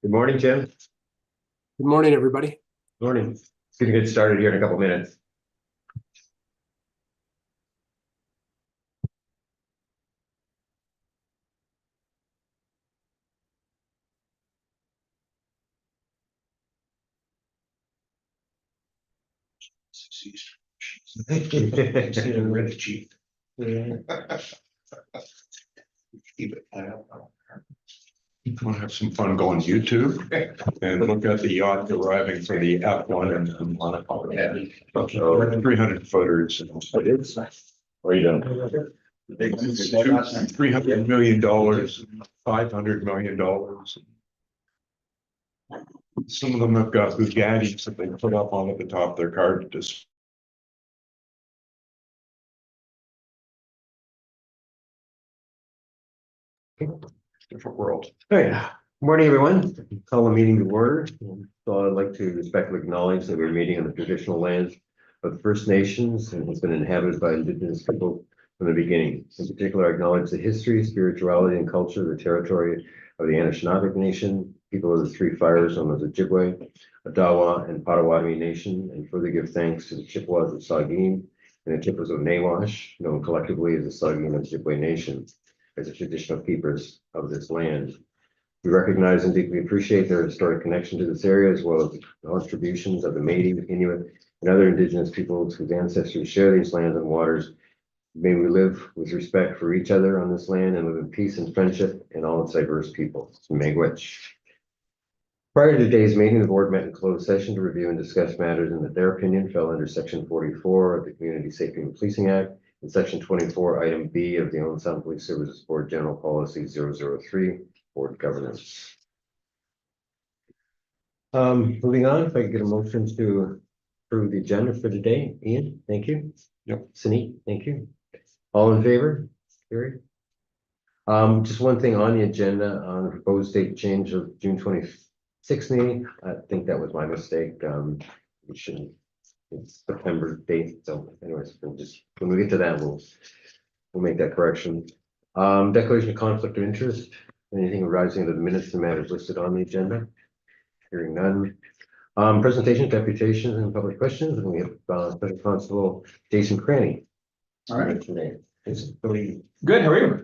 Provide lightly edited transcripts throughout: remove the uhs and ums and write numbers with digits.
Good morning, Jim. Good morning, everybody. Morning. It's gonna get started here in a couple minutes. Really cheap. Keep it. You want to have some fun going to YouTube and look at the yacht arriving for the F1 and Monaco. 300 footers. What are you doing? $300 million, $500 million. Some of them have got Bugattis that they put up on at the top of their car to just. Different world. Oh, yeah. Morning, everyone. Call the meeting to order. So I'd like to respectfully acknowledge that we're meeting on the traditional lands of the First Nations and has been inhabited by Indigenous people from the beginning. In particular, I acknowledge the history, spirituality, and culture of the territory of the Anishinaabe Nation, people of the Three Fires known as the Ojibwe, Odawa, and Potawatomi Nation, and further give thanks to the Chippewas of Saugeen and the Chippewas of Nawash, known collectively as the Saugeen and Ojibwe Nation, as the traditional keepers of this land. We recognize and deeply appreciate their historic connection to this area, as well as the contributions of the Métis, Inuit, and other Indigenous peoples whose ancestors share these lands and waters. May we live with respect for each other on this land and live in peace and friendship in all its diverse peoples. Miigwech. Prior to today's meeting, the board met in closed session to review and discuss matters in that their opinion fell under Section 44 of the Community Safety and Policing Act and Section 24, Item B of the Owen Sound Police Services Board General Policy 003, Board Governance. Moving on, if I could get a motion to approve the agenda for today. Ian, thank you. Yep. Sunit, thank you. All in favor? Carried. Just one thing on the agenda on the proposed date change of June 26th meeting. I think that was my mistake. We shouldn't. It's September date. So, anyways, we'll just when we get to that, we'll make that correction. Declaration of conflict of interest. Anything arising out of the minutes and matters listed on the agenda? Hearing none. Presentations, deputations, and public questions. And we have Special Constable Jason Cranny. All right. Today. Good, how are you?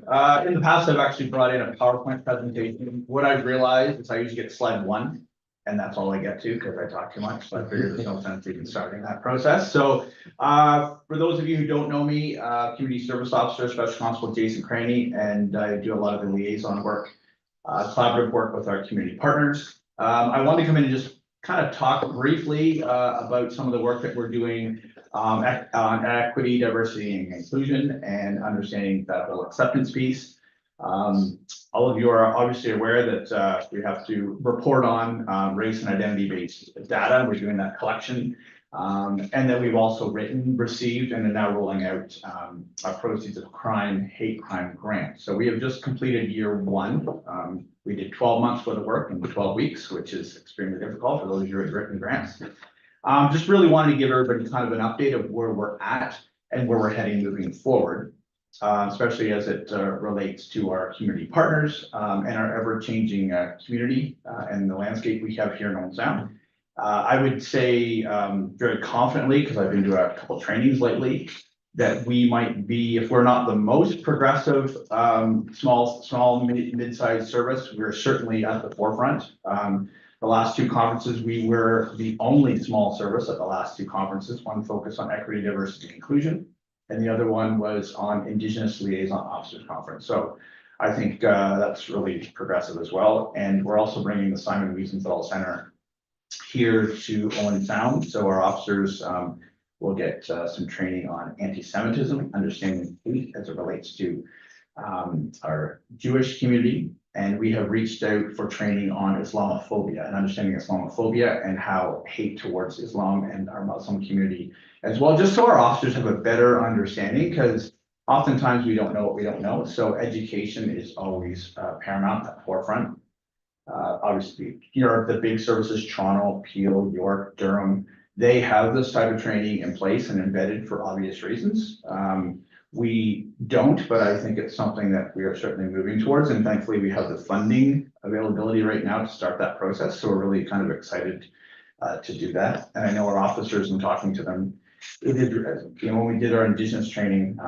In the past, I've actually brought in a PowerPoint presentation. What I've realized is I usually get slide 1, and that's all I get to because I talk too much. So I figured there's no sense even starting that process. So for those of you who don't know me, Community Service Officer, Special Constable Jason Cranny, and I do a lot of the liaison work, collaborative work with our community partners. I wanted to come in and just kind of talk briefly about some of the work that we're doing on equity, diversity, and inclusion, and understanding that whole acceptance piece. All of you are obviously aware that we have to report on race and identity-based data. We're doing that collection. And then we've also received, and are now rolling out our proceeds of hate crime grant. So we have just completed year 1. We did 12 months worth of work in 12 weeks, which is extremely difficult for those of you who have written grants. Just really wanted to give everybody kind of an update of where we're at and where we're heading moving forward, especially as it relates to our community partners and our ever-changing community and the landscape we have here in Owen Sound. I would say very confidently, because I've been to a couple trainings lately, that we might be, if we're not the most progressive small mid-sized service, we're certainly at the forefront. The last 2 conferences, we were the only small service at the last 2 conferences. One focused on equity, diversity, and inclusion, and the other one was on Indigenous Liaison Officers Conference. So I think that's really progressive as well. And we're also bringing the Simon Wiesenthal Center here to Owen Sound. So our officers will get some training on anti-Semitism, understanding hate as it relates to our Jewish community. And we have reached out for training on Islamophobia and understanding Islamophobia and how hate towards Islam and our Muslim community as well, just so our officers have a better understanding, because oftentimes we don't know what we don't know. So education is always paramount at the forefront. Obviously, the big services, Toronto, Peel, York, Durham, they have this type of training in place and embedded for obvious reasons. We don't, but I think it's something that we are certainly moving towards, and thankfully we have the funding availability right now to start that process, so we're really kind of excited to do that. And I know our officers, and talking to them, it did, you know, when we did our Indigenous training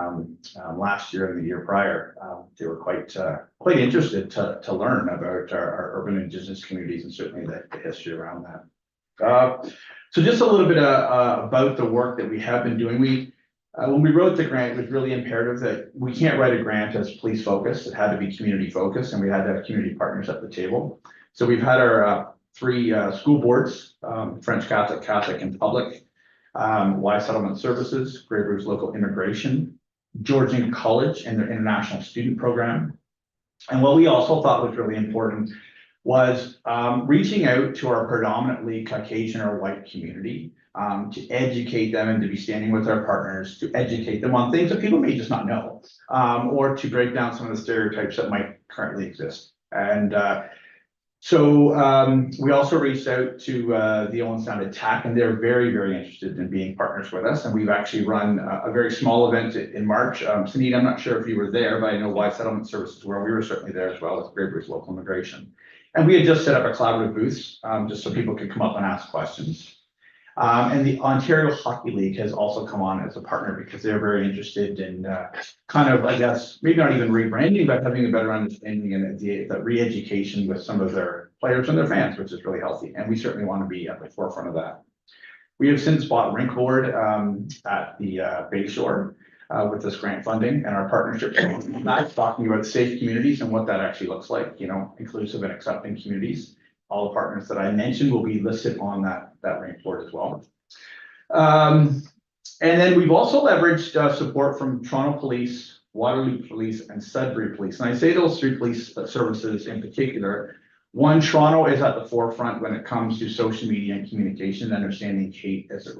last year and the year prior, they were quite interested to learn about our urban Indigenous communities and certainly the history around that. So just a little bit about the work that we have been doing. When we wrote the grant, it was really imperative that we can't write a grant as police focused. It had to be community focused, and we had to have community partners at the table. So we've had our three school boards, French Catholic, Catholic, and Public, Y Settlement Services, Grey Bruce Local Immigration, Georgian College and their international student program. And what we also thought was really important was reaching out to our predominantly Caucasian or white community to educate them and to be standing with our partners to educate them on things that people may just not know, or to break down some of the stereotypes that might currently exist. And so we also reached out to the Owen Sound Attack, and they're very, very interested in being partners with us. And we've actually run a very small event in March. Sunita, I'm not sure if you were there, but I know Y Settlement Services were. We were certainly there as well with Grey Bruce Local Immigration. And we had just set up a collaborative booth just so people could come up and ask questions. And the Ontario Hockey League has also come on as a partner because they're very interested in kind of, I guess, maybe not even rebranding, but having a better understanding and the re-education with some of their players and their fans, which is really healthy. And we certainly want to be at the forefront of that. We have since bought rink board at the Bayshore with this grant funding and our partnership. That's talking about safe communities and what that actually looks like, you know, inclusive and accepting communities. All the partners that I mentioned will be listed on that rink board as well. And then we've also leveraged support from Toronto Police, Waterloo Police, and Sudbury Police. And I say those three police services in particular. One, Toronto is at the forefront when it comes to social media and communication, understanding hate as it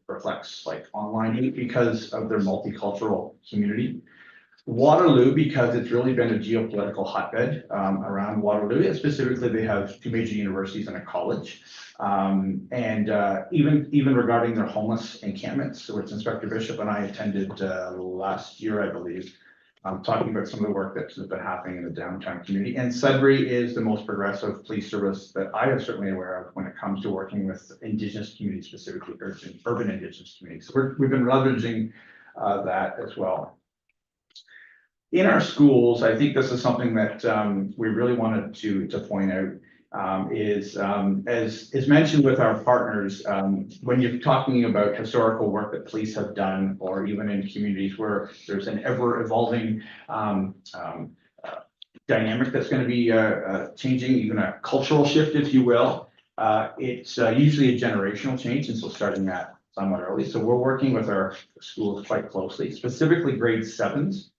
reflects like online hate because of their multicultural community. Waterloo, because it's really been a geopolitical hotbed around Waterloo, and specifically they have two major universities and a college. And even regarding their homeless encampments, which Inspector Bishop and I attended last year, I believe, talking about some of the work that's been happening in the downtown community. And Sudbury is the most progressive police service that I am certainly aware of when it comes to working with Indigenous communities, specifically urban Indigenous communities. So we've been leveraging that as well. In our schools, I think this is something that we really wanted to point out is as mentioned with our partners, when you're talking about historical work that police have done, or even in communities where there's an ever evolving dynamic that's going to be changing, even a cultural shift, if you will, it's usually a generational change, and so starting that somewhat early. So we're working with our schools quite closely, specifically grade 7s.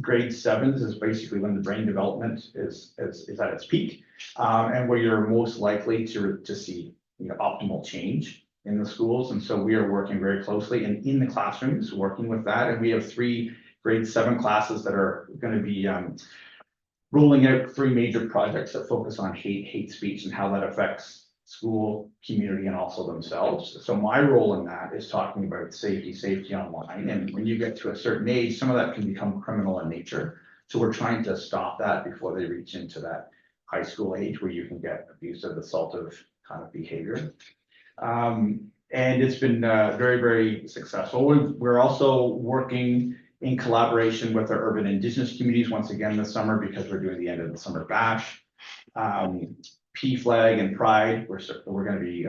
Grade 7s is basically when the brain development is at its peak, and where you're most likely to see, you know, optimal change in the schools. And so we are working very closely and in the classrooms working with that. And we have 3 grade 7 classes that are going to be rolling out 3 major projects that focus on hate speech and how that affects school, community, and also themselves. So my role in that is talking about safety online. And when you get to a certain age, some of that can become criminal in nature. So we're trying to stop that before they reach into that high school age where you can get abusive, assaultive kind of behavior. And it's been very, very successful. We're also working in collaboration with our urban Indigenous communities once again this summer, because we're doing the end of the summer bash. PFLAG and Pride, we're going to be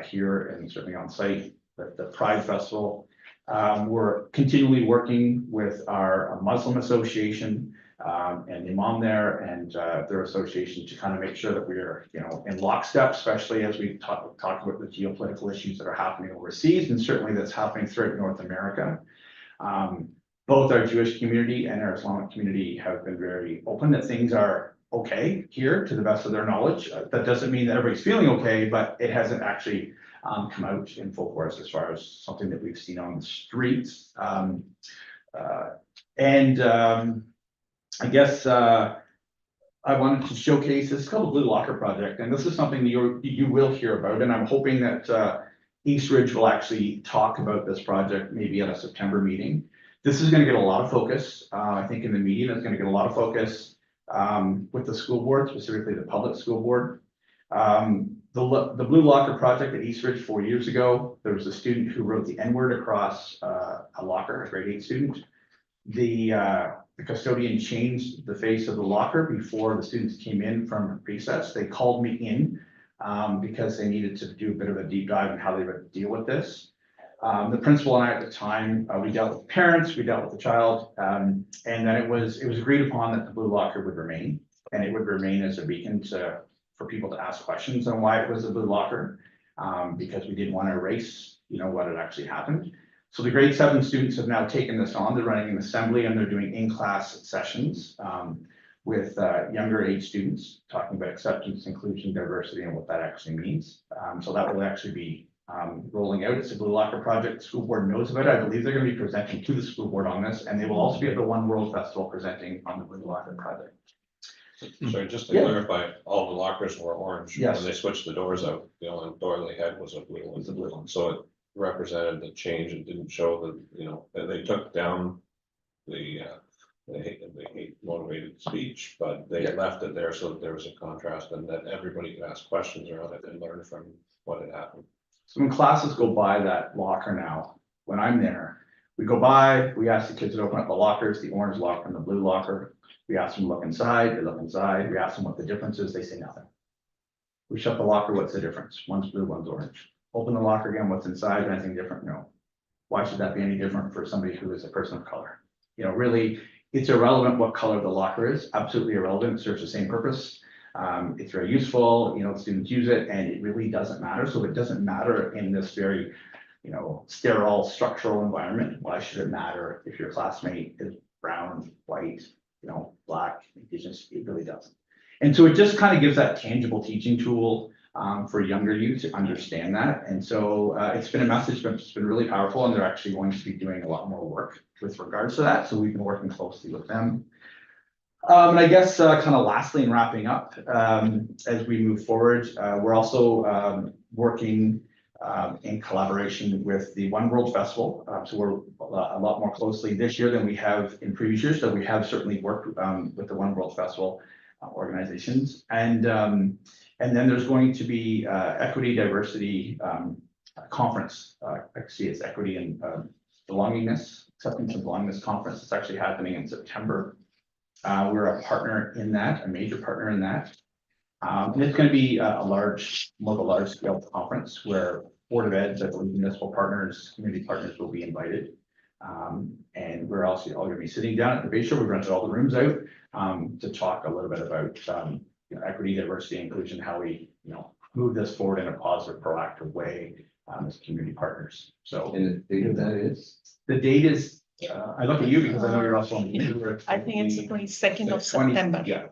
here and certainly on site at the Pride Festival. We're continually working with our Muslim Association and the Imam there and their association to kind of make sure that we are, you know, in lockstep, especially as we talk about the geopolitical issues that are happening overseas, and certainly that's happening throughout North America. Both our Jewish community and our Islamic community have been very open that things are okay here to the best of their knowledge. That doesn't mean that everybody's feeling okay, but it hasn't actually come out in full force as far as something that we've seen on the streets. I guess I wanted to showcase this called the Blue Locker Project, and this is something you will hear about, and I'm hoping that East Ridge will actually talk about this project maybe at a September meeting. This is gonna get a lot of focus, I think in the media, it's gonna get a lot of focus, with the school board, specifically the public school board. The Blue Locker project at East Ridge 4 years ago, there was a student who wrote the N-word across, a locker, a grade 8 student. The custodian changed the face of the locker before the students came in from recess. They called me in, because they needed to do a bit of a deep dive on how they would deal with this. The principal and I at the time, we dealt with parents, we dealt with the child, and then it was agreed upon that the Blue Locker would remain, and it would remain as a beacon for people to ask questions on why it was a Blue Locker, because we didn't want to erase, what had actually happened. So the grade 7 students have now taken this on. They're running an assembly and they're doing in-class sessions with younger age students, talking about acceptance, inclusion, diversity, and what that actually means. So that will actually be rolling out. It's a Blue Locker project. The school board knows about it. I believe they're going to be presenting to the school board on this, and they will also be at the One World Festival presenting on the Blue Locker project. So just to Yeah. clarify, all the lockers were orange. Yes. When they switched the doors out, the only door they had was a blue one. It's a blue one. So it represented the change. It didn't show that they took down the hate motivated speech, but they Yeah. left it there so that there was a contrast and that everybody could ask questions around it and learn from what had happened. So when classes go by that locker now, when I'm there, we go by, we ask the kids to open up the lockers, the orange locker and the blue locker. We ask them to look inside, they look inside, we ask them what the difference is, they say nothing. We shut the locker, what's the difference? One's blue, one's orange. Open the locker again, what's inside, anything different? No. Why should that be any different for somebody who is a person of color? Really, it's irrelevant what color the locker is, absolutely irrelevant, it serves the same purpose. It's very useful, students use it and it really doesn't matter. So it doesn't matter in this very, sterile structural environment. Why should it matter if your classmate is brown, white, black, indigenous? It really doesn't. And so it just kind of gives that tangible teaching tool for younger youth to understand that. And so it's been a message that's been really powerful, and they're actually going to be doing a lot more work with regards to that. So we've been working closely with them. And I guess kind of lastly and wrapping up, as we move forward, we're also working in collaboration with the One World Festival. So we're a lot more closely this year than we have in previous years. So we have certainly worked with the One World Festival organizations. And then there's going to be equity, diversity conference. Actually, it's equity and belongingness, acceptance and belongingness conference. It's actually happening in September. We're a partner in that, a major partner in that. And it's going to be more of a large scale conference where Board of Eds, I believe municipal partners, community partners will be invited. And we're also all going to be sitting down at the base show. We rented all the rooms out to talk a little bit about equity, diversity, inclusion, how we move this forward in a positive, proactive way as community partners. So And the date of that is? the date is, I look at you because I know you're also on. I think it's the 22nd of 20 September. Yeah,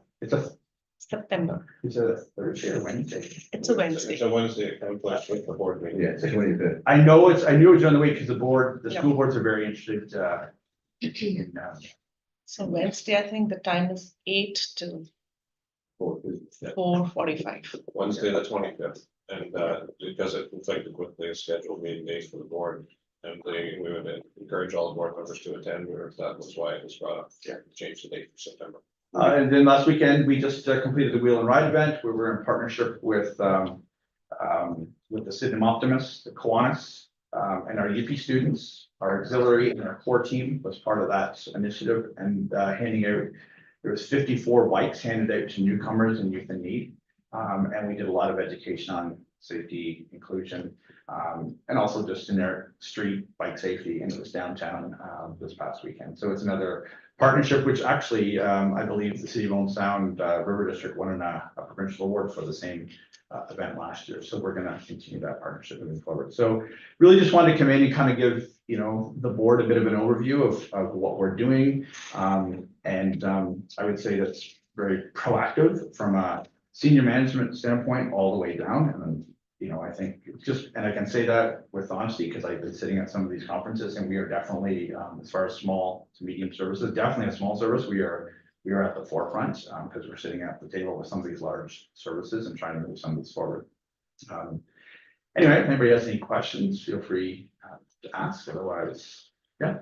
September. it's a Thursday or Wednesday. It's a Wednesday. It's a Wednesday, it conflicts with the board meeting. Yeah, it's the 25th. I knew it was on the way because the Yeah. school boards are very interested in, So Wednesday, I think the time is 8 to 4:45. Wednesday, the 25th, and because it conflicted with the scheduled meeting days for the board. And we would encourage all the board members to attend, or if that was why it was brought up, change the date for September. and then last weekend, we just completed the Wheel and Ride event where we're in partnership with the Sydenham Optimists, the Kiwanis, and our UP students. Our auxiliary and our core team was part of that initiative, and handing out, there was 54 bikes handed out to newcomers and youth in need. And we did a lot of education on safety, inclusion, and also just in their street bike safety, and it was downtown this past weekend. So it's another partnership, which actually, I believe the City of Owen Sound River District won a provincial award for the same event last year. So we're going to continue that partnership moving forward. So really just wanted to come in and kind of give, the board a bit of an overview of what we're doing. And I would say that's very proactive from a senior management standpoint all the way down. And I think it's just, and I can say that with honesty, because I've been sitting at some of these conferences, and we are definitely, as far as small to medium services, definitely a small service. We are at the forefront because we're sitting at the table with some of these large services and trying to move some of this forward. Anyway, if anybody has any questions, feel free to ask. Otherwise, yeah.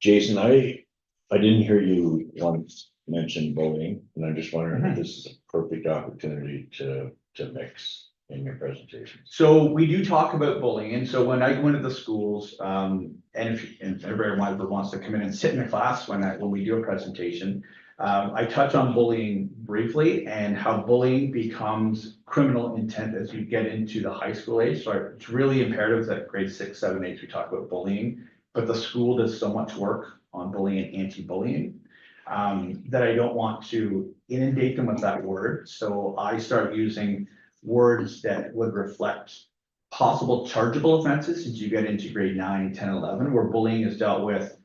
Jason, I didn't hear you once mention bullying, and I'm just wondering if this is a perfect opportunity to mix in your presentation. So we do talk about bullying, and so when I go into the schools, and if everybody wants to come in and sit in the class when we do a presentation, I touch on bullying briefly and how bullying becomes criminal intent as you get into the high school age. So it's really imperative that grade 6, 7, 8, we talk about bullying, but the school does so much work on bullying and anti-bullying that I don't want to inundate them with that word. So I start using words that would reflect possible chargeable offenses as you get into grade 9, 10, 11, where bullying is dealt with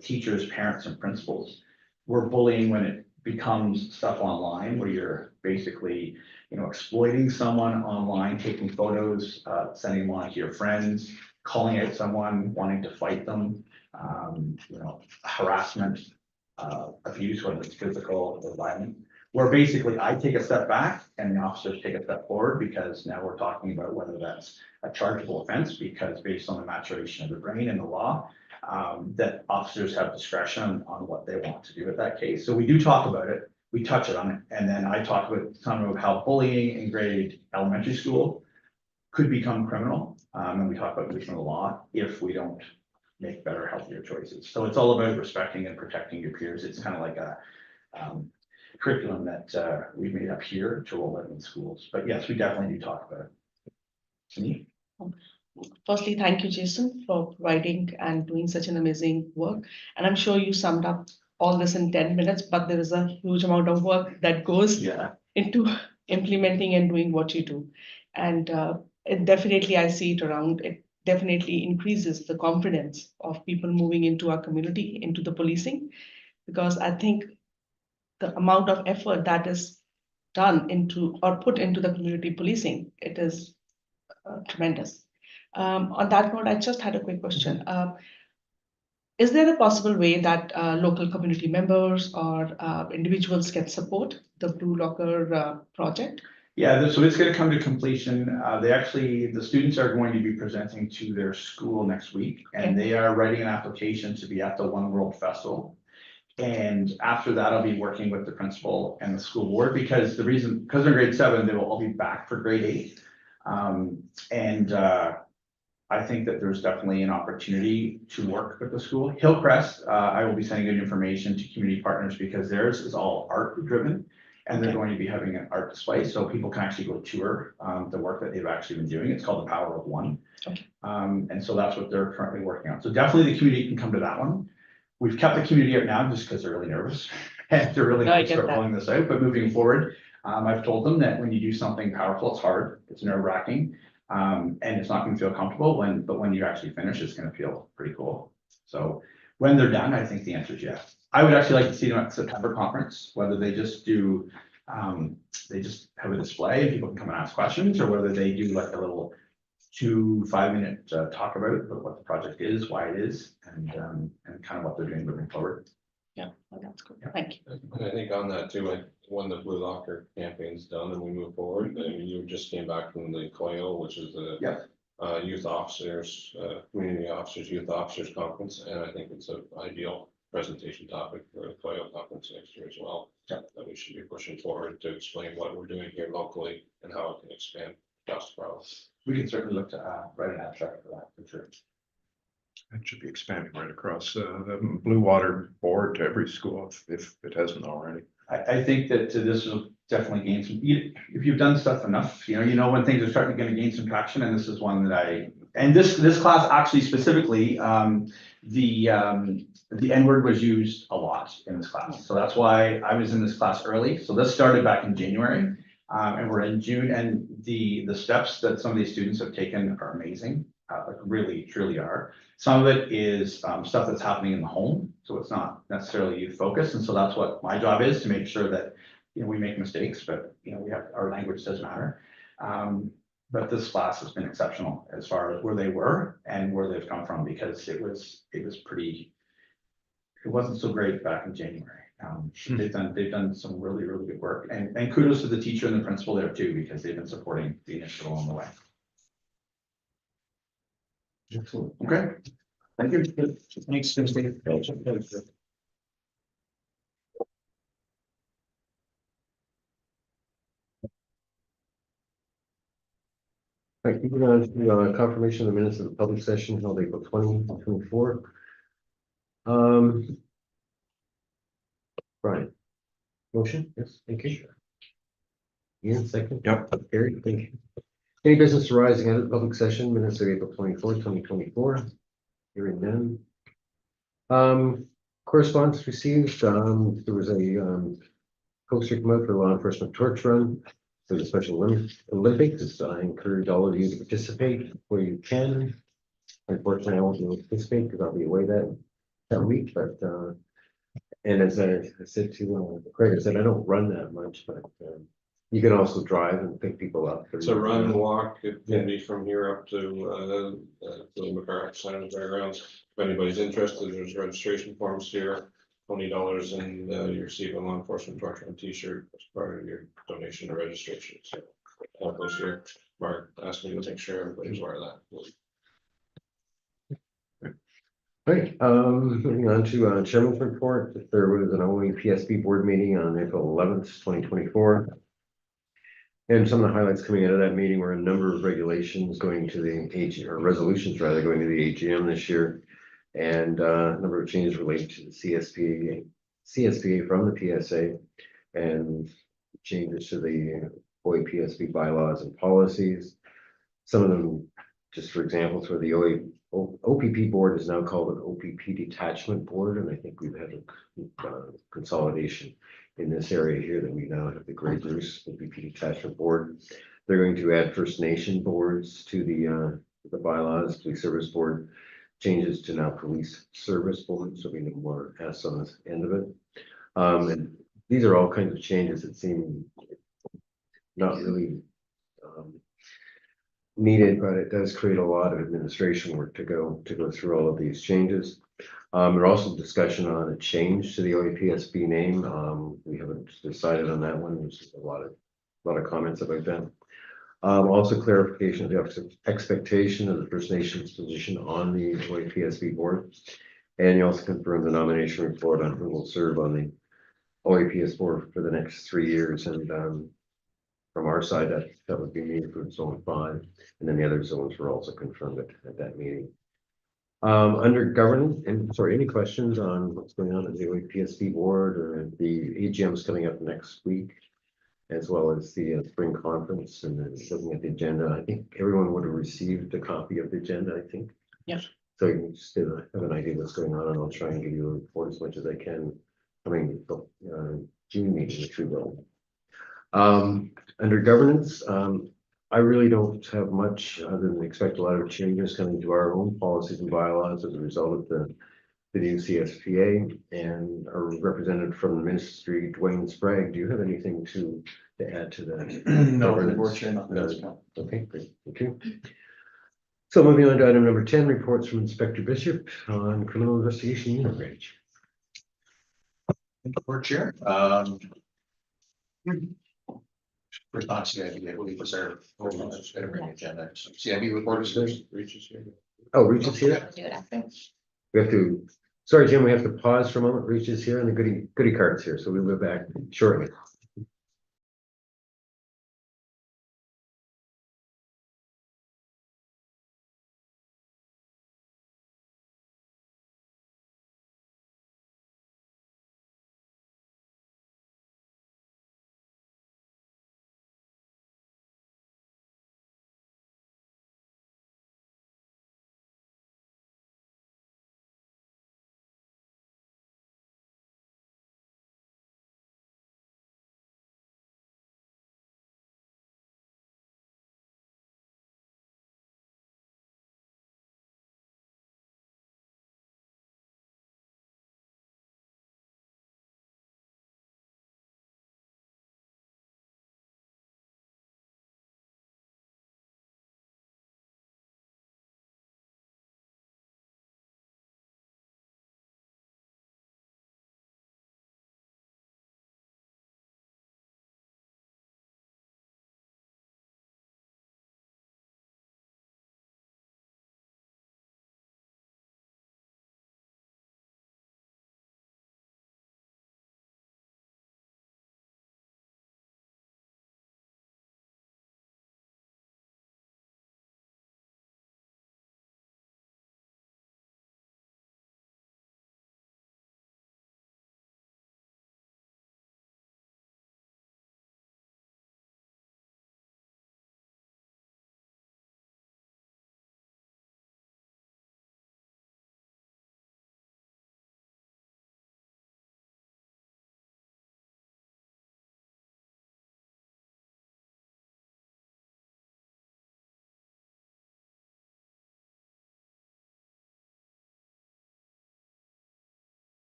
teachers, parents, and principals. Where bullying, when it becomes stuff online, where you're basically, exploiting someone online, taking photos, sending them on to your friends, calling out someone, wanting to fight them, harassment, abuse, whether it's physical or violent. Where basically I take a step back and the officers take a step forward, because now we're talking about whether that's a chargeable offense, because based on the maturation of the brain and the law, that officers have discretion on what they want to do with that case. So we do talk about it, we touch it on it, and then I talk about some of how bullying in grade elementary school could become criminal. And we talk about using the law if we don't make better, healthier choices. So it's all about respecting and protecting your peers. It's kind of like a curriculum that we've made up here to roll out in schools. But yes, we definitely do talk about it. Me? Firstly, thank you, Jason, for providing and doing such an amazing work. And I'm sure you summed up all this in 10 minutes, but there is a huge amount of work that goes into implementing and doing what you do. And it definitely, I see it around, it definitely increases the confidence of people moving into our community, into the policing, because I think the amount of effort that is done into or put into the community policing, it is tremendous. On that note, I just had a quick question. Is there a possible way that local community members or individuals can support the Blue Locker project? Yeah, so it's going to come to completion. The students are going to be presenting to their school next week, and they are writing an application to be at the One World Festival. And after that, I'll be working with the principal and the school board, because they're grade 7, they will all be back for grade 8. I think that there's definitely an opportunity to work with the school. Hillcrest, I will be sending good information to community partners, because theirs is all art driven, and they're going to be having an art display, so people can actually go tour the work that they've actually been doing. It's called The Power of One. And so that's what they're currently working on. So definitely the community can come to that one. We've kept the community out now just because they're really nervous and they're really start rolling this out. But moving forward, I've told them that when you do something powerful, it's hard, it's nerve-wracking, and it's not going to feel comfortable. But when you actually finish, it's going to feel pretty cool. So when they're done, I think the answer is yes. I would actually like to see them at the September conference, whether they just do, they just have a display and people can come and ask questions, or whether they do like a little 2 5-minute talk about what the project is, why it is, and kind of what they're doing moving forward. Yeah, well, that's good. Thank you. And I think on that too, like when the Blue Locker campaign's done and we move forward, I mean, you just came back from the COYO, which is the youth officers, community officers, youth officers conference, and I think it's an ideal presentation topic for the COYO conference next year as well. That we should be pushing forward to explain what we're doing here locally and how it can expand across the province. We can certainly look to write an abstract for that for sure. It should be expanding right across the Blue Water board to every school if it hasn't already. I think that this will definitely gain some, if you've done stuff enough, you know when things are starting to gain some traction, and this is one that this class actually specifically, the N-word was used a lot in this class. So that's why I was in this class early. So this started back in January, and we're in June, and the steps that some of these students have taken are amazing. Like really, truly are. Some of it is stuff that's happening in the home, so it's not necessarily youth focused, and so that's what my job is, to make sure that we make mistakes, but we have, our language does matter. But this class has been exceptional as far as where they were and where they've come from, because it wasn't so great back in January. They've done some really, really good work, and kudos to the teacher and the principal there too, because they've been supporting the initiative along the way. Excellent. Okay. Thank you. Thanks, Steve. Right, moving on to confirmation of the minutes of the public session held April 2024. Brian. Motion, yes, thank you. Ian, second. Yep. Gary, thank you. Any business arising out of the public session, minutes of April 24, 2024. Hearing none. Correspondence received, there was a poster come out for law enforcement torch run for the Special Olympics. I encourage all of you to participate where you can. Unfortunately, I won't be able to participate because I'll be away that week, but and as I said to Craig, I said I don't run that much, but you can also drive and pick people up. It's a run and walk. It can be from here up to the McCarthy Center Fairgrounds. If anybody's interested, there's registration forms here. $20 and you receive a law enforcement torch run t-shirt as part of your donation or registration. So all those here. Mark asked me to make sure everybody's aware of that. Right, moving on to chairman's report. There was an OSPSB board meeting on April 11th, 2024. And some of the highlights coming out of that meeting were a number of regulations going to the AG, or resolutions rather, going to the AGM this year. And a number of changes related to the CSPA from the PSA, and changes to the OSPSB bylaws and policies. Some of them, just for example, for the OPP board is now called an OPP detachment board, and I think we've had a consolidation in this area here that we now have the Grey Bruce OPP detachment board. They're going to add First Nation boards to the bylaws. Police Service Board changes to now Police Service Board, so we need more S on this end of it. And these are all kinds of changes that seem not really needed, but it does create a lot of administration work to go through all of these changes. There's also discussion on a change to the OSPSB name. We haven't decided on that one. There's a lot of comments about that. Also clarification of the expectation of the First Nations position on the OSPSB board. And you also confirm the nomination report on who will serve on the OSPS board for the next 3 years. And from our side, that would be me for zone 5. And then the other zones were also confirmed at that meeting. Under governance, and sorry, any questions on what's going on at the OSPSB board, or the AGM is coming up next week, as well as the spring conference, and then looking at the agenda. I think everyone would have received a copy of the agenda, I think. Yes. So you can just have an idea what's going on, and I'll try and give you a report as much as I can coming June meeting, which we will. Under governance, I really don't have much other than expect a lot of changes coming to our own policies and bylaws as a result of the new CSPA. And our representative from the ministry, Dwayne Sprague, do you have anything to add to that? No, unfortunately, No. Okay, great, thank you. So moving on to item number 10, reports from Inspector Bishop on criminal investigation unit range. Board Chair. First on CIB, I believe, was our agenda. CIB report is there. Reaches here. Oh, Regis here? Do it after. We have to, sorry, Jim, we have to pause for a moment. Regis here and the goodie cards here, so we'll be back shortly.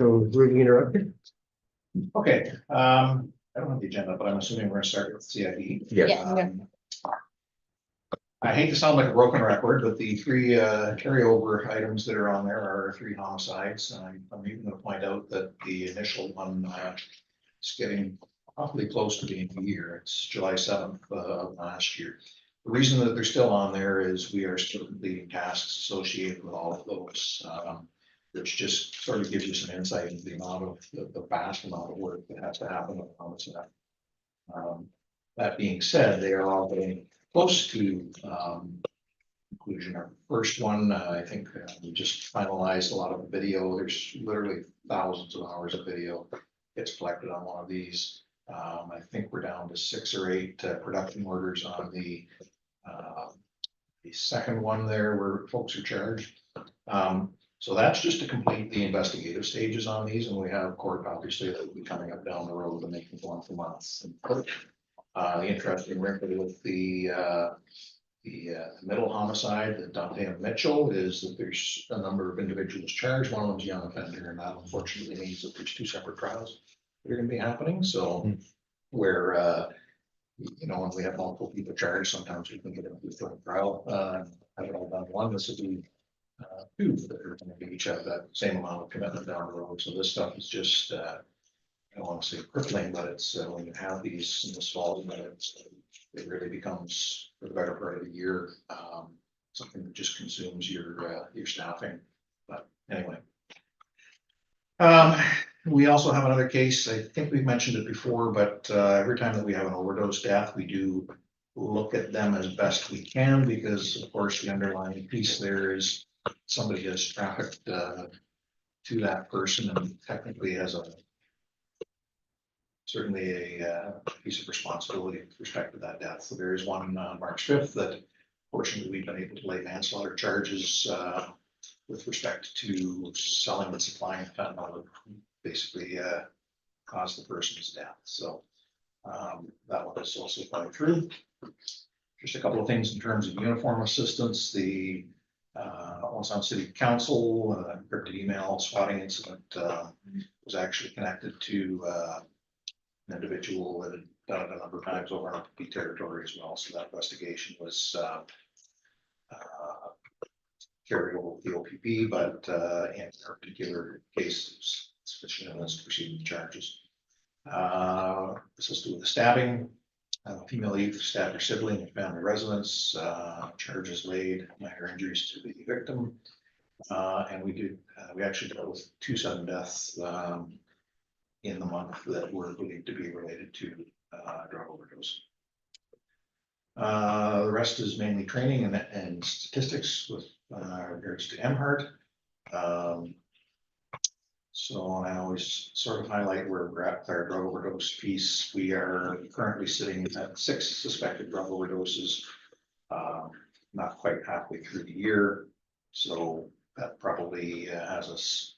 So we're being interrupted? Okay, I don't have the agenda, but I'm assuming we're gonna start with CID. Yes. Um, I hate to sound like a broken record, but the three carryover items that are on there are three homicides. I'm even gonna point out that the initial one is getting awfully close to being a year. It's July 7th of last year. The reason that they're still on there is we are still completing tasks associated with all of those. Which just sort of gives you some insight into the amount of, the vast amount of work that has to happen with homicide. That being said, they are all getting close to conclusion. Our first one, I think we just finalized a lot of the video. There's literally thousands of hours of video gets collected on one of these. I think we're down to 6 or 8 production orders on the second one there where folks are charged. So that's just to complete the investigative stages on these, and we have court obviously that will be coming up down the road and making one for months. The interesting record with the middle homicide, the Dante and Mitchell, is that there's a number of individuals charged. One of them's a young offender, and that unfortunately means that there's 2 separate trials that are gonna be happening. So where you know, when we have multiple people charged, sometimes we can get a different trial. Have it all done one. This will be 2 that are going to each have that same amount of commitment down the road. So this stuff is just, I don't want to say crippling, but it's when you have these in this fall, it really becomes, for the better part of the year, something that just consumes your staffing. But anyway. We also have another case. I think we've mentioned it before, but every time that we have an overdose death, we do look at them as best we can, because of course the underlying piece there is somebody has trafficked to that person and technically has certainly a piece of responsibility with respect to that death. So there is one on March 5th that fortunately we've been able to lay manslaughter charges with respect to selling and supplying fentanyl that basically caused the person's death. So that one is also going through. Just a couple of things in terms of uniform assistance. The Sound City Council encrypted email swatting incident was actually connected to an individual that had done it a number of times over on the territory as well. So that investigation was carried over with the OPP, but in a particular case, it was sufficient evidence to proceed with charges. This is to do with the stabbing. Female youth stabbed her sibling in family residence. Charges laid, minor injuries to the victim. And we actually dealt with 2 sudden deaths in the month that were believed to be related to drug overdose. The rest is mainly training and statistics with regards to MHART. So I always sort of highlight where we're at with our drug overdose piece. We are currently sitting at 6 suspected drug overdoses, not quite halfway through the year. So that probably has us,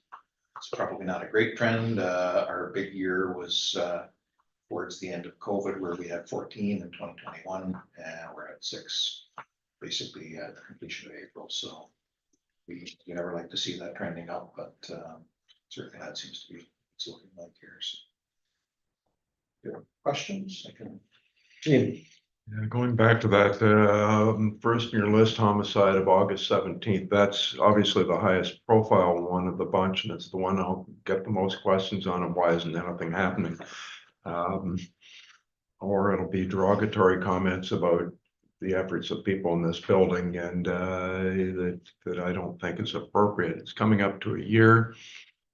it's probably not a great trend. Our big year was towards the end of COVID, where we had 14 in 2021, and we're at 6 basically at the completion of April. So we never like to see that trending up, but certainly that seems to be it's looking like here. So, if you have questions, I can. Yeah, going back to that, first in your list, homicide of August 17th, that's obviously the highest profile one of the bunch, and it's the one I'll get the most questions on, and why isn't anything happening? Or it'll be derogatory comments about the efforts of people in this building, and that I don't think is appropriate. It's coming up to a year.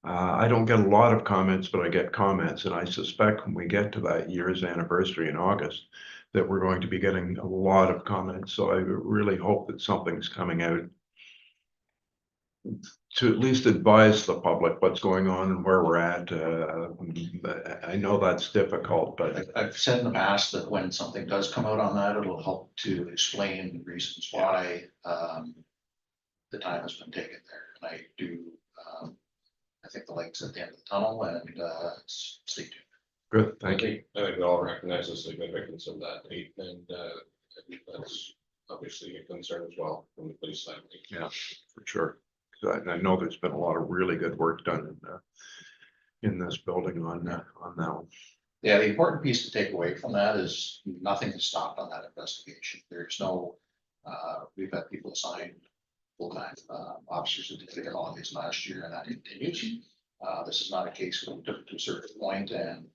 I don't get a lot of comments, but I get comments, and I suspect when we get to that year's anniversary in August, that we're going to be getting a lot of comments. So I really hope that something's coming out to at least advise the public what's going on and where we're at. I know that's difficult, but I've said in the past that when something does come out on that, it'll help to explain the reasons why the time has been taken there. And I do, I think the light's at the end of the tunnel, and stay tuned. good, thank you. I think we all recognize the significance of that date, and that's obviously a concern as well from the police side. Yeah, for sure. 'Cause I know there's been a lot of really good work done in this building on that one. Yeah, the important piece to take away from that is nothing has stopped on that investigation. There's no, we've had people assign full-time officers who did all of these last year, and that continues. This is not a case where we took it to a certain point and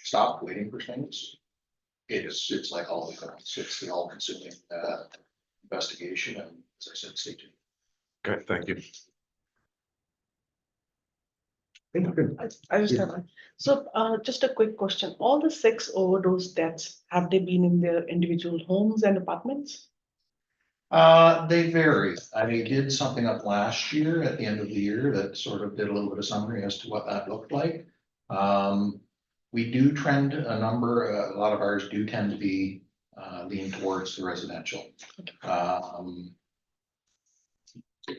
stopped waiting for things. It's like all the things, it's the all-consuming investigation, and as I said, stay tuned. Okay, thank you. Thank you. I just have one. So, just a quick question. All the 6 overdose deaths, have they been in their individual homes and apartments? They vary. I did something up last year at the end of the year that sort of did a little bit of summary as to what that looked like. We do trend a lot of ours do tend to be lean towards the residential.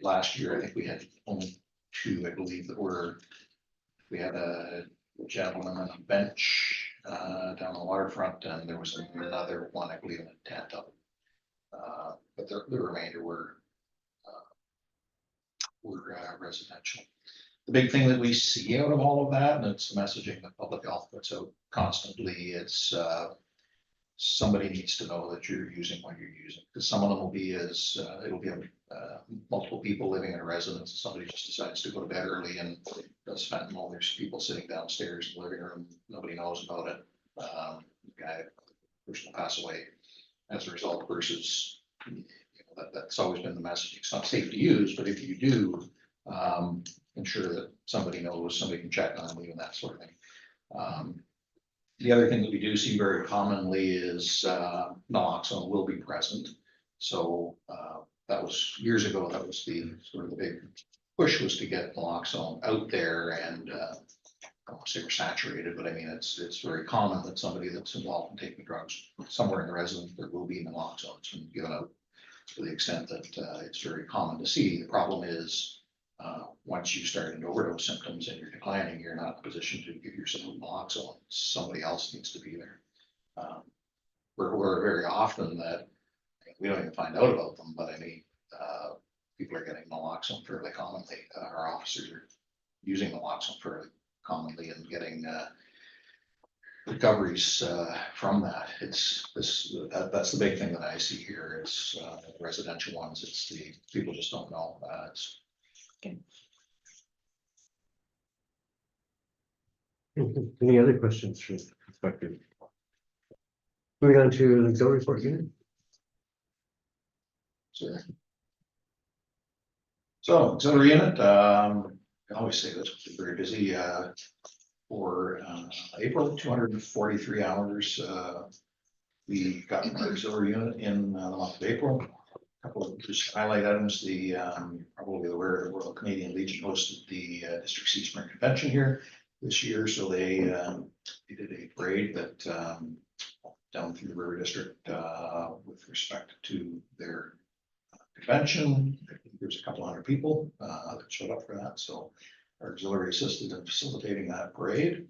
Last year, I think we had only 2, I believe, we had a gentleman on a bench down the waterfront, and there was another one, I believe, in a tent up. But the remainder were residential. The big thing that we see out of all of that, and it's messaging that public health puts out constantly, it's somebody needs to know that you're using what you're using, because some of them will be it'll be multiple people living in a residence, and somebody just decides to go to bed early and does fentanyl. There's people sitting downstairs in the living room, nobody knows about it. Person will pass away as a result versus, that's always been the message. It's not safe to use, but if you do, ensure that somebody knows, somebody can check on you and that sort of thing. The other thing that we do see very commonly is naloxone will be present. So that was years ago, that was the sort of the big push, was to get naloxone out there, and I won't say we're saturated, but it's very common that somebody that's involved in taking drugs somewhere in the residence, there will be naloxone given out to the extent that it's very common to see. The problem is once you start into overdose symptoms and you're declining, you're not in a position to give yourself naloxone. Somebody else needs to be there. We're very often that we don't even find out about them, but people are getting naloxone fairly commonly. Our officers are using naloxone fairly commonly and getting recoveries from that. That's the big thing that I see here. It's residential ones. It's the people just don't know. Any other questions from the perspective? Moving on to the auxiliary report unit. So auxiliary unit, I always say this, was very busy for April, 243 hours. We got an auxiliary unit in the month of April. A couple of just highlight items. Probably aware the Royal Canadian Legion hosted the District C Spring Convention here this year. So they did a parade that down through the River District with respect to their convention. There's a couple hundred people that showed up for that. So our auxiliary assisted in facilitating that parade.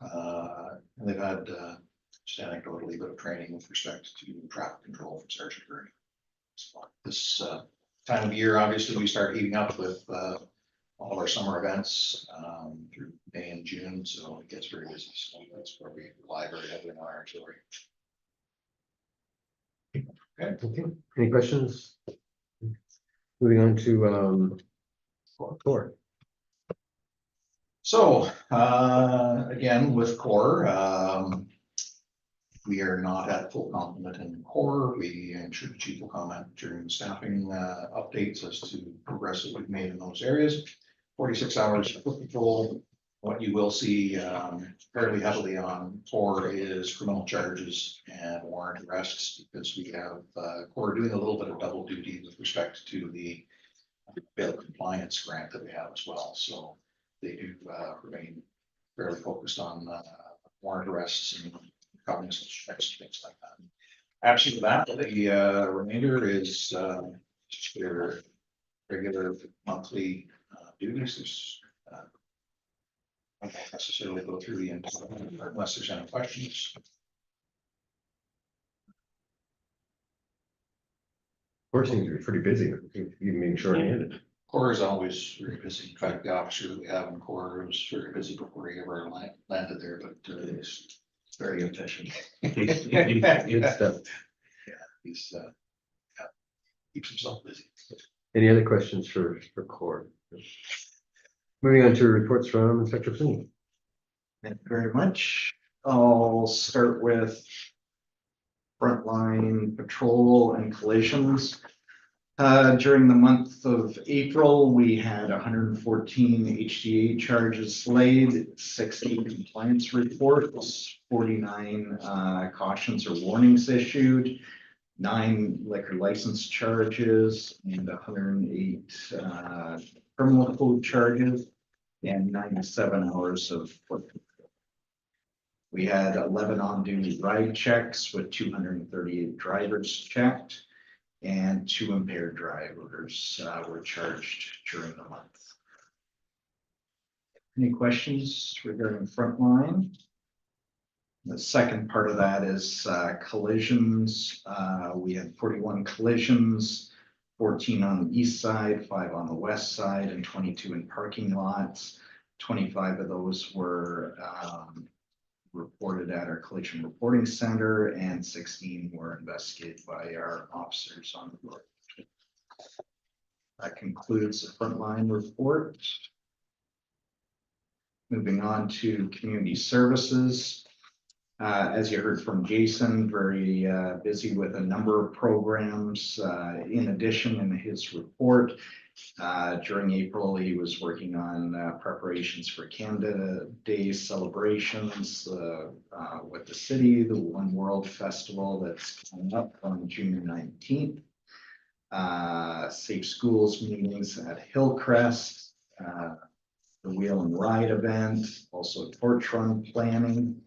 And they've had just anecdotally a bit of training with respect to traffic control from Sergeant Gurney. So this time of year, obviously, we start heating up with all of our summer events through May and June, so it gets very busy. So that's where we rely very heavily on our auxiliary. Okay. Any questions? Moving on to core. So again, with core, we are not at full complement in core. I'm sure the chief will comment during the staffing updates as to progress that we've made in those areas. 46 hours of foot patrol. What you will see fairly heavily on core is criminal charges and warrant arrests, because we have core doing a little bit of double duty with respect to the bail compliance grant that we have as well. So they do remain fairly focused on warrant arrests and cognizance checks, things like that. Actually, that the remainder is their regular monthly duties. I don't necessarily go through the entire unless there's any questions. Core seems to be pretty busy. You mean short-handed? Core is always very busy. In fact, the officer that we have in Core was very busy before he ever landed there, but it's very efficient. Good stuff. He's, yeah, keeps himself busy. Any other questions for Core? Moving on to reports from Inspector Finn. Thank you very much. I'll start with frontline patrol and collisions. During the month of April, we had 114 HDA charges laid, 60 compliance reports, 49 cautions or warnings issued, 9 liquor license charges, and 108 criminal code charges, and 97 hours of foot. We had 11 on-duty ride checks with 238 drivers checked, and 2 impaired drivers were charged during the month. Any questions regarding frontline? The second part of that is collisions. We had 41 collisions, 14 on the east side, 5 on the west side, and 22 in parking lots. 25 of those were reported at our collision reporting center, and 16 were investigated by our officers on the road. That concludes the frontline report. Moving on to community services. As you heard from Jason, very busy with a number of programs. In addition, in his report, during April, he was working on preparations for Canada Day celebrations with the city, the One World Festival that's coming up on June 19th. Safe Schools meetings at Hillcrest, the Wheel and Ride event, also torch run planning.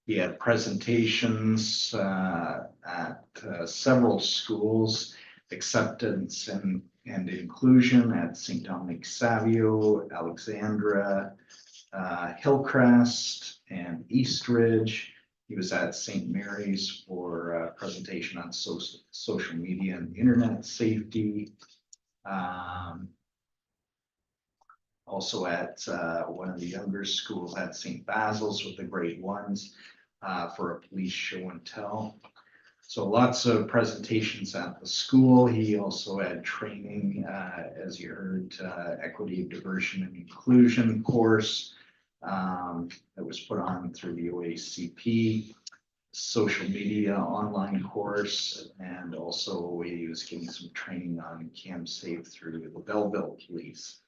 He had presentations at several schools, acceptance and inclusion at St. Dominic Savio, Alexandra, Hillcrest, and Eastridge. He was at St. Mary's for a presentation on social media and internet safety. Also at one of the younger schools at St. Basil's with the grade 1s for a police show and tell. So lots of presentations at the school. He also had training, as you heard, equity, diversity, and inclusion course that was put on through the OSPSB, social media online course, and also he was getting some training on CamSafe through the Belleville Police.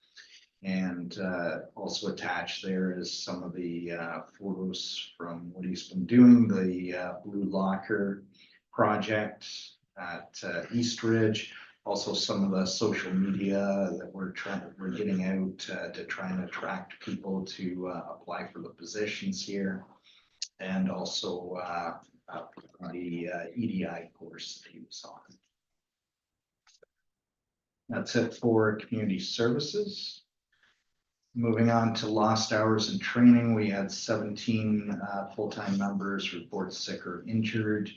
And also attached there is some of the photos from what he's been doing, the Blue Locker project at Eastridge. Also some of the social media that we're getting out to try and attract people to apply for the positions here. And also the EDI course that he was on. That's it for community services. Moving on to lost hours in training, we had 17 full-time members report sick or injured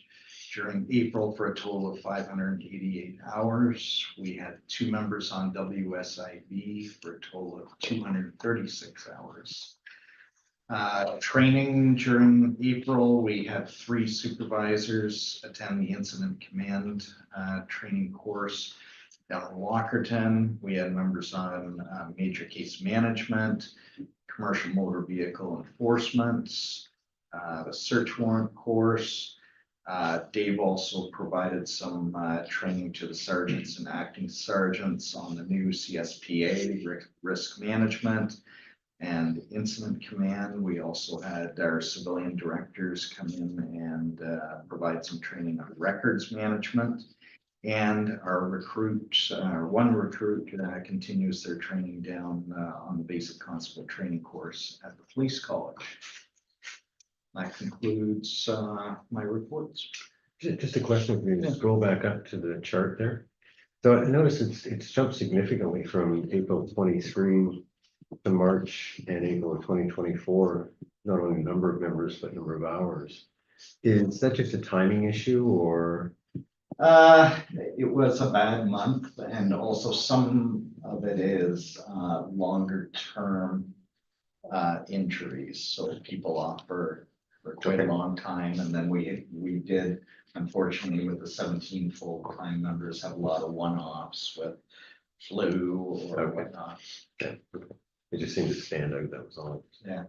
during April for a total of 588 hours. We had 2 members on WSIB for a total of 236 hours. Training during April, we had 3 supervisors attend the incident command training course. Down in Walkerton, we had members on major case management, commercial motor vehicle enforcement, the search warrant course. Dave also provided some training to the sergeants and acting sergeants on the new CSPA, risk management and incident command. We also had our civilian directors come in and provide some training on records management. And our recruit, one recruit continues their training down on the basic constable training course at the police college. That concludes my reports. Just a question for you, to scroll back up to the chart there. So I noticed it's jumped significantly from April 23 to March and April of 2024, not only number of members, but number of hours. Is that just a timing issue or? It was a bad month, and also some of it is longer term injuries. So people off for quite a long time. And then we did, unfortunately, with the 17 full-time members, have a lot of one-offs with flu or Okay. whatnot. It just seemed to stand out, that was all. Yeah.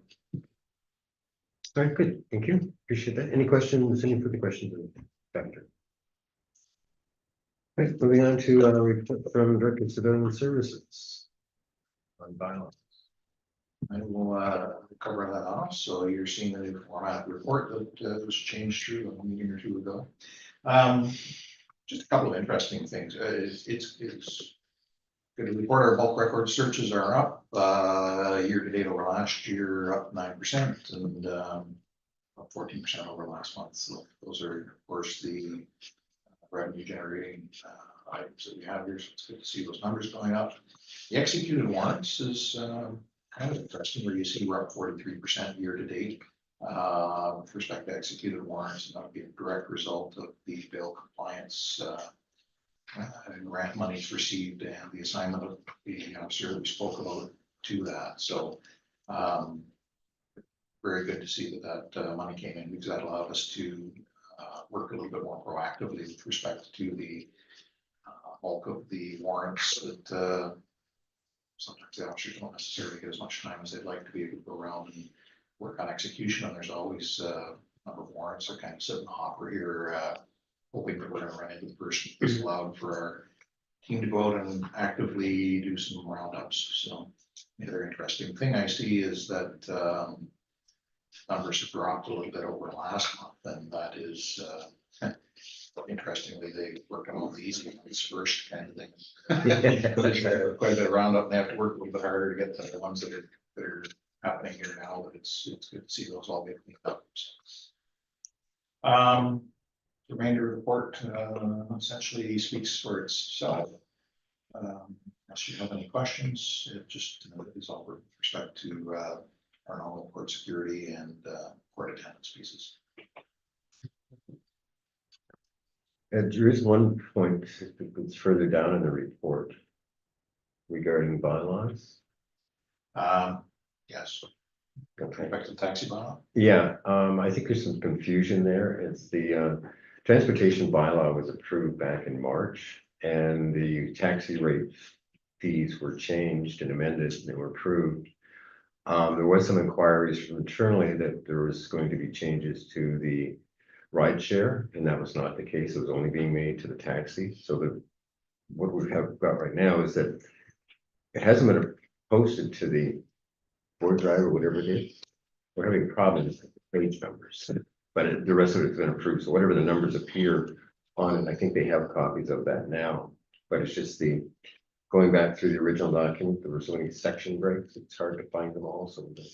All right, good, thank you, appreciate that. Any questions, any further questions? Doctor? Right, moving on to report from Director of Civilian Services. On bylaws. I will cover that off. So you're seeing the new format report that was changed through a meeting or two ago. Just a couple of interesting things. It's good to report our bulk record searches are up year to date over last year, up 9% and up 14% over last month. So those are, of course, the revenue generating items that we have here. So it's good to see those numbers going up. The executed warrants is kind of interesting, where you see we're up 43% year to date with respect to executed warrants, and that would be a direct result of the bill compliance and grant monies received and the assignment of the officer that we spoke about to that. So very good to see that money came in, because that allowed us to work a little bit more proactively with respect to the bulk of the warrants that sometimes the officers don't necessarily get as much time as they'd like to be able to go around and work on execution. And there's always a number of warrants that kind of sit in the hopper here, hoping that we're going to run into the person who's allowed for our team to go out and actively do some roundups. So the other interesting thing I see is that numbers have dropped a little bit over last month, and that is interestingly, they work on all the easy ones first, kind of thing. Quite a bit of roundup, and they have to work a little bit harder to get to the ones that are happening here now, but it's good to see those all get cleaned up. The remainder of the report essentially speaks for itself. Unless you have any questions, it just is all with respect to our normal court security and court attendance pieces. There is one point that's further down in the report regarding bylaws. Yes. Okay. Back to the taxi bylaw. Yeah, I think there's some confusion there. It's the transportation bylaw was approved back in March, and the taxi rate fees were changed and amended, and they were approved. There was some inquiries from internally that there was going to be changes to the ride share, and that was not the case. It was only being made to the taxi. So what we have got right now is that it hasn't been posted to the board drive or whatever it is. We're having problems with the page numbers, but the rest of it's been approved. So whatever the numbers appear on it, I think they have copies of that now. But it's just going back through the original document, there were so many section breaks, it's hard to find them all. So the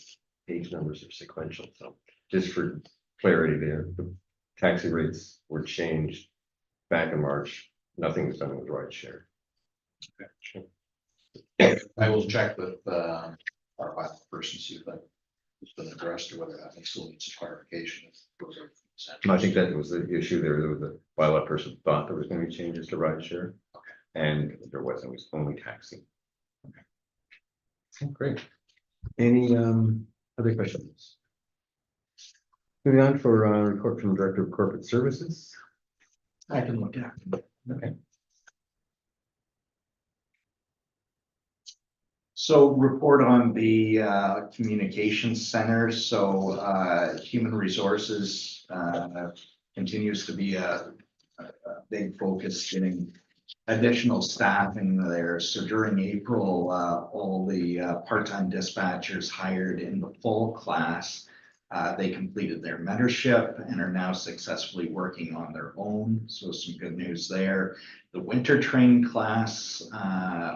page numbers are sequential. So just for clarity there, the taxi rates were changed back in March. Nothing was done with ride share. I will check with our bylaw person, see if that has been addressed or whether that still needs clarification. I think that was the issue there. There was a bylaw person thought there was going to be changes to ride share. Okay. And there wasn't, it was only taxi. Okay, great. Any other questions? Moving on for report from Director of Corporate Services. I can look at it. Okay. So report on the communications center. So human resources continues to be a big focus, getting additional staffing there. So during April, all the part-time dispatchers hired in the fall class, they completed their mentorship and are now successfully working on their own. So some good news there. The winter training class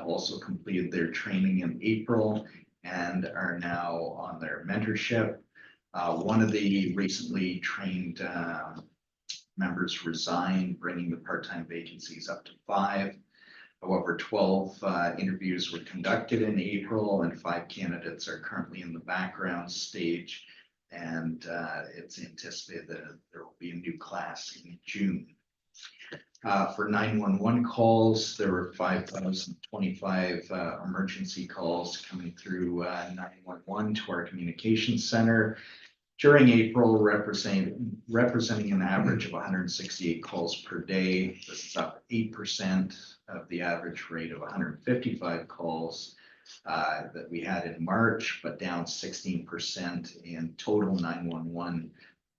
also completed their training in April and are now on their mentorship. One of the recently trained members resigned, bringing the part-time vacancies up to 5. However, 12 interviews were conducted in April and 5 candidates are currently in the background stage. And it's anticipated that there will be a new class in June. For 911 calls, there were 5,025 emergency calls coming through 911 to our communications center during April, representing an average of 168 calls per day. This is up 8% of the average rate of 155 calls that we had in March, but down 16% in total 911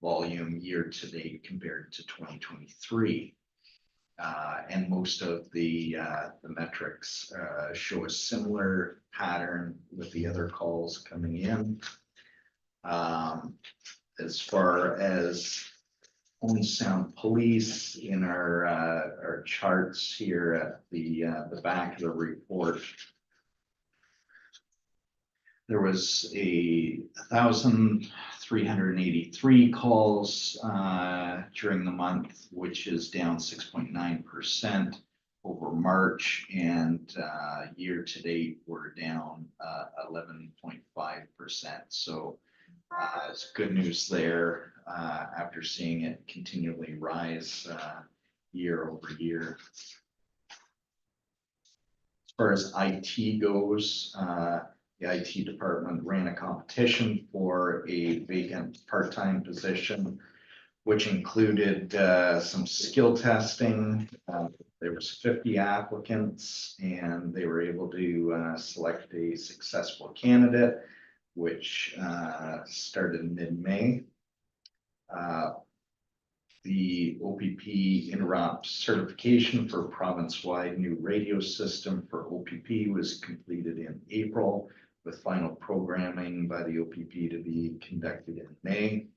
volume year to date compared to 2023. And most of the metrics show a similar pattern with the other calls coming in. As far as Owen Sound Police in our charts here at the back of the report, there was 1,383 calls during the month, which is down 6.9% over March, and year to date, we're down 11.5%. So it's good news there after seeing it continually rise year over year. As far as IT goes, the IT department ran a competition for a vacant part-time position, which included some skill testing. There was 50 applicants, and they were able to select a successful candidate, which started in mid-May. The OPP interop certification for province-wide new radio system for OPP was completed in April, with final programming by the OPP to be conducted in May.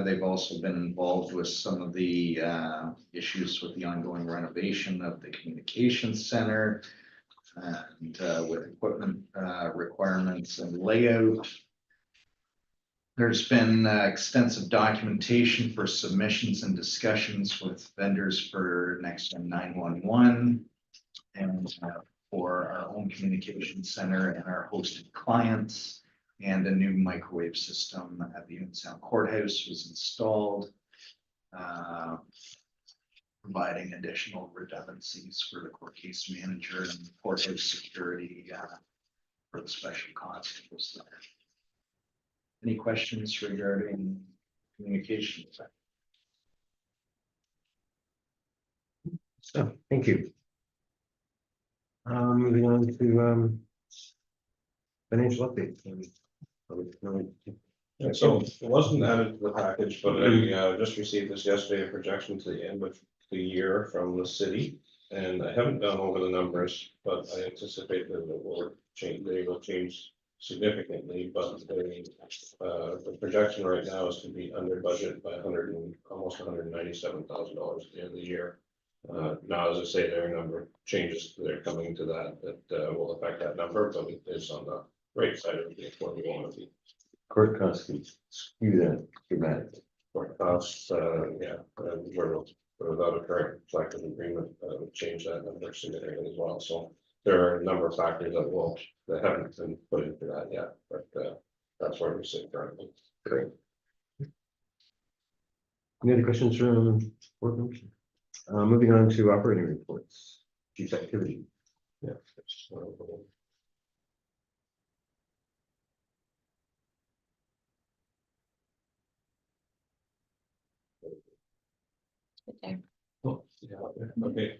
They've also been involved with some of the issues with the ongoing renovation of the communications center and with equipment requirements and layout. There's been extensive documentation for submissions and discussions with vendors for Next Gen 911 and for our own communication center and our hosted clients, and a new microwave system at the Owen Sound Courthouse was installed, providing additional redundancies for the court case manager and courthouse security for the special constables there. Any questions regarding communication? So, thank you. Moving on to financial updates. Yeah, so it wasn't added to the package, but I just received this yesterday, a projection to the end of the year from the city. And I haven't gone over the numbers, but I anticipate that they will change significantly, but the projection right now is to be under budget by almost $197,000 at the end of the year. Now, as I say, there are a number of changes that are coming to that will affect that number, but it is on the right side of what we want to be. Court costs can skew that dramatically. Court costs, without a current collective agreement, would change that number significantly as well. So there are a number of factors that haven't been put into that yet, but that's where we sit currently. Great. Any other questions from board members? Moving on to operating reports, chief activity. Yeah. Okay. Oh, yeah, okay.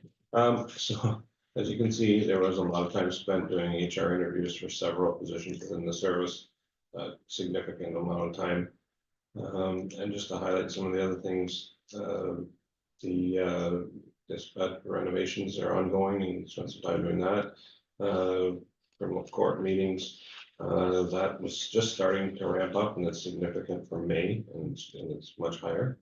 So as you can see, there was a lot of time spent doing HR interviews for several positions within the service, a significant amount of time. And just to highlight some of the other things, the dispatch renovations are ongoing and spent some time doing that. Criminal court meetings, that was just starting to ramp up, and it's significant for May, and it's much higher.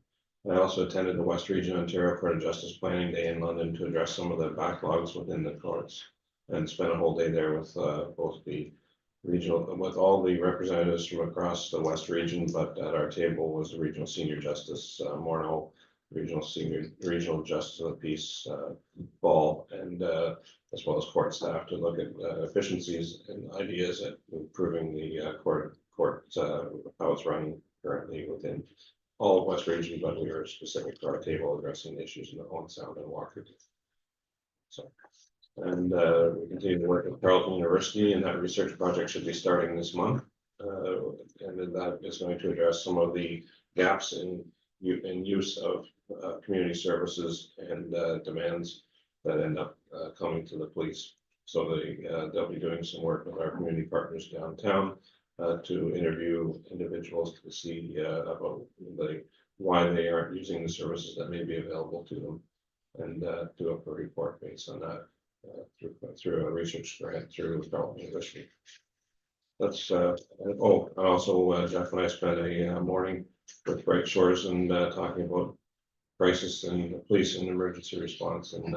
I also attended the West Region Ontario Court of Justice Planning Day in London to address some of the backlogs within the courts, and spent a whole day there with both the with all the representatives from across the West Region, but at our table was the Regional Senior Justice Morneau, Regional Justice of the Peace Ball, and as well as court staff to look at efficiencies and ideas at improving the court how it's running currently within all of West Region, but we are specific to our table addressing issues in the Owen Sound and Walker. So, and we continue to work with Carleton University, and that research project should be starting this month. And then that is going to address some of the gaps in use of community services and demands that end up coming to the police. So they'll be doing some work with our community partners downtown to interview individuals to see about why they aren't using the services that may be available to them, and do a report based on that through a research grant through Carleton University. That's and also Jeff and I spent a morning with Bright Shores and talking about crisis and the police and emergency response, and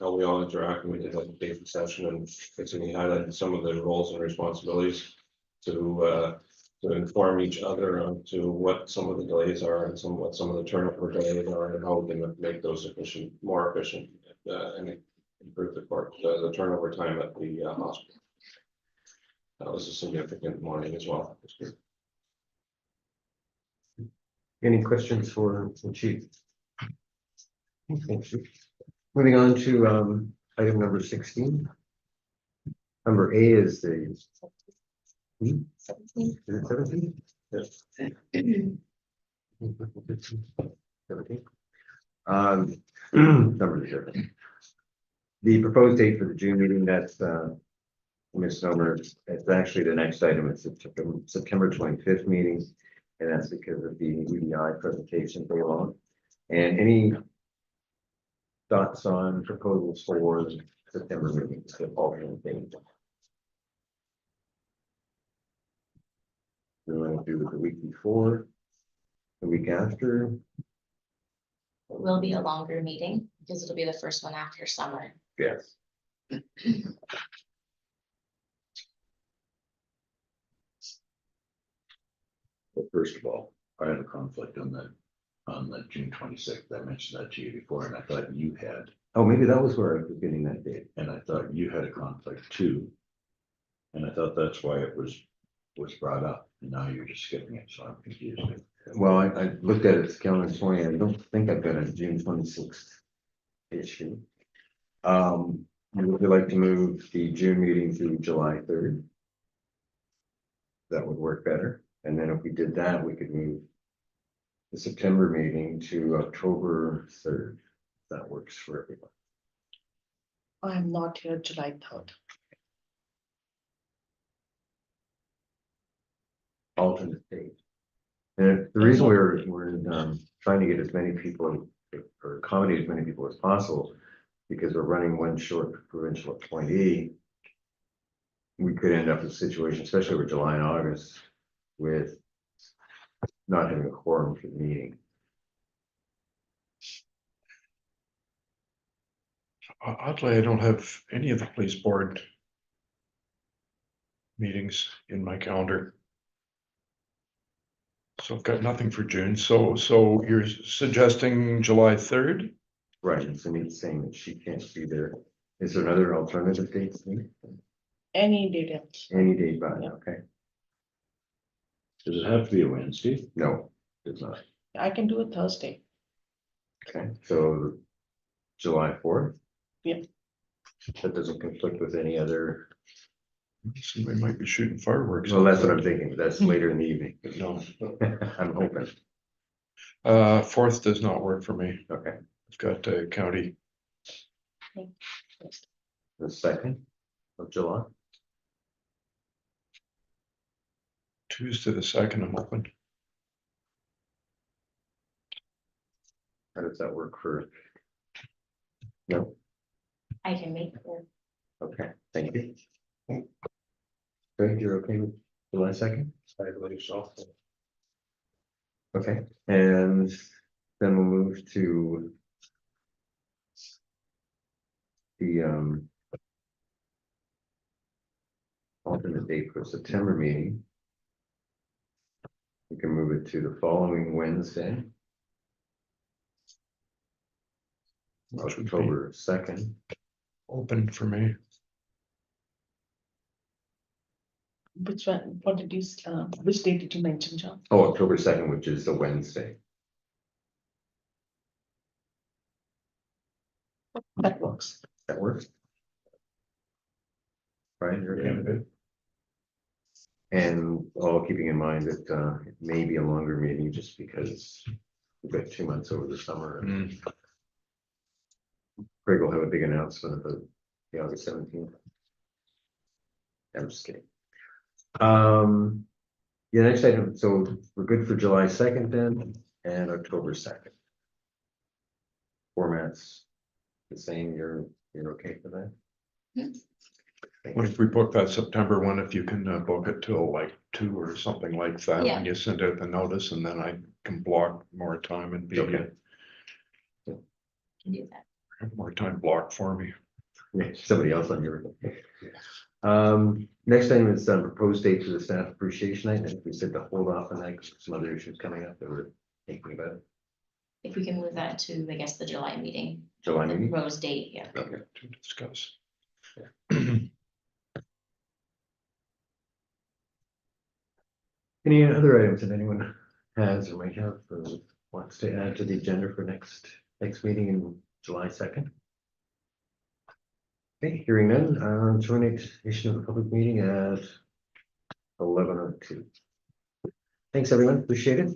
how we all interact. And we did like a daily session, and basically highlighted some of the roles and responsibilities to inform each other on to what some of the delays are and what some of the turnover delays are, and how we can make those more efficient and improve the turnover time at the hospital. That was a significant morning as well. Any questions for the chief? Thank you. Moving on to item number 16. Number A is the. Is it 17? Yes. 17. Number 0. The proposed date for the June meeting, that's misnomer. It's actually the next item. It's September 25th meeting, and that's because of the EDI presentation for long. And any thoughts on proposals for the September meeting, the alternate date? We want to do it the week before, the week after. It will be a longer meeting because it'll be the first one after summer. Yes. Well, first of all, I had a conflict on the June 26th. I mentioned that to you before, and I thought you had, Oh, maybe that was where I was getting that date. and I thought you had a conflict too. And I thought that's why it was brought up, and now you're just skipping it, so I'm confused. Well, I looked at it, calendar 20. I don't think I've got a June 26th issue. Would you like to move the June meeting to July 3rd? That would work better. And then if we did that, we could move the September meeting to October 3rd. That works for everyone. I'm not here July 3rd. Alternate date. And the reason we're trying to get as many people or accommodate as many people as possible, because we're running one short provincial appointee, we could end up in a situation, especially with July and August, with not having a quorum for the meeting. Oddly, I don't have any of the police board meetings in my calendar. So I've got nothing for June. So you're suggesting July 3rd? Right, and Sunit's saying that she can't be there. Is there another alternative date? Sunit? Any date else. Any date, but okay. Does it have to be a Wednesday? No, it's not. I can do it Thursday. Okay, so July 4th? Yeah. That doesn't conflict with any other. Somebody might be shooting fireworks. Well, that's what I'm thinking. That's later in the evening. No, I'm hoping. 4th does not work for me. Okay, I've got county. the 2nd of July. Tuesday the 2nd, I'm open. How does that work for? No, I can make it. okay, thank you. Great, you're okay with July 2nd? I believe so. Okay, and then we'll move to the alternate date for September meeting. We can move it to the following Wednesday, Which would be October 2nd. open for me. Which one, what did you, which date did you mention, John? Oh, October 2nd, which is a Wednesday. That works. Right, you're okay. And all keeping in mind that it may be a longer meeting just because we've got 2 months over the summer. Craig will have a big announcement about the August 17th. I'm just kidding. Yeah, next item, so we're good for July 2nd then, and October 2nd. Formats the same, you're okay for that? What if we book that September one, if you can book it till like 2 or something like that, Yeah. when you send out the notice, and then I can block more time and be, Okay. Can do that. have more time blocked for me. Yeah, somebody else on your. Next item is proposed date for the staff appreciation night. I think we said to hold off on that because some other issues coming up that we're thinking about. If we can move that to, I guess, the July meeting. July The meeting? Rose date, yeah. Okay. To discuss. Any other items that anyone has or might have or wants to add to the agenda for next meeting in July 2nd? Okay, hearing none, termination of the public meeting at 11:02. Thanks, everyone. Appreciate it.